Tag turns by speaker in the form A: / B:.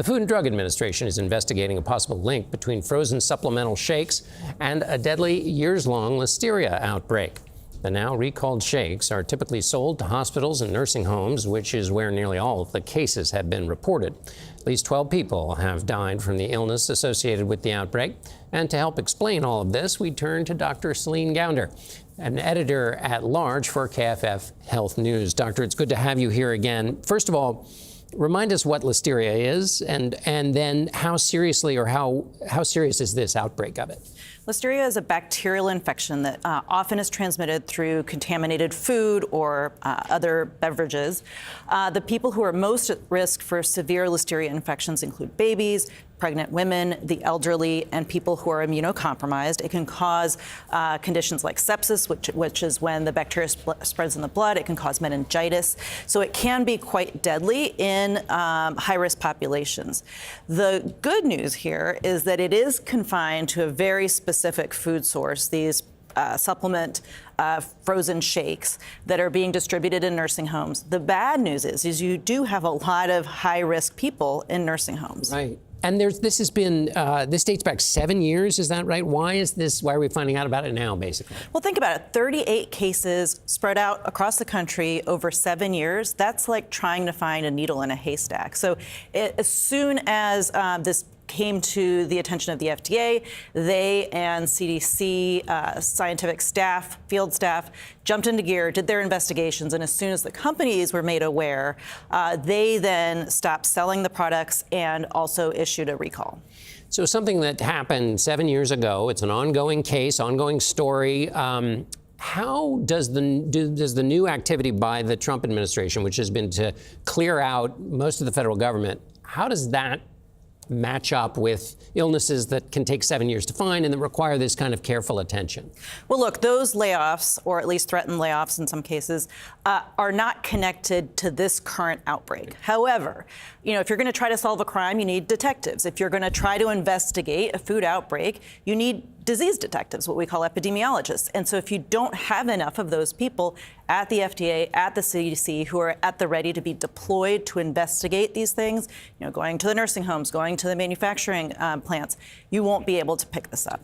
A: The Food and Drug Administration is investigating a possible link between frozen supplemental shakes and a deadly years-long Listeria outbreak. The now recalled shakes are typically sold to hospitals and nursing homes, which is where nearly all of the cases have been reported. At least 12 people have died from the illness associated with the outbreak. And to help explain all of this, we turn to Dr. Celine Gounder, an editor-at-large for KFF Health News. Doctor, it's good to have you here again. First of all, remind us what Listeria is, and then how seriously or how serious is this outbreak of it?
B: Listeria is a bacterial infection that often is transmitted through contaminated food or other beverages. The people who are most at risk for severe Listeria infections include babies, pregnant women, the elderly, and people who are immunocompromised. It can cause conditions like sepsis, which is when the bacteria spreads in the blood. It can cause meningitis. So it can be quite deadly in high-risk populations. The good news here is that it is confined to a very specific food source, these supplement frozen shakes that are being distributed in nursing homes. The bad news is you do have a lot of high-risk people in nursing homes.
A: Right. And this dates back 7 years, is that right? Why are we finding out about it now, basically?
B: Well, think about it. 38 cases spread out across the country over 7 years. That's like trying to find a needle in a haystack. So as soon as this came to the attention of the FDA, they and CDC scientific staff, field staff, jumped into gear, did their investigations, and as soon as the companies were made aware, they then stopped selling the products and also issued a recall.
A: So something that happened 7 years ago, it's an ongoing case, ongoing story. How does the new activity by the Trump administration, which has been to clear out most of the federal government, how does that match up with illnesses that can take 7 years to find and that require this kind of careful attention?
B: Well, look, those layoffs, or at least threatened layoffs in some cases, are not connected to this current outbreak. However, if you're going to try to solve a crime, you need detectives. If you're going to try to investigate a food outbreak, you need disease detectives, what we call epidemiologists. And so if you don't have enough of those people at the FDA, at the CDC, who are at the ready to be deployed to investigate these things, going to the nursing homes, going to the manufacturing plants, you won't be able to pick this up.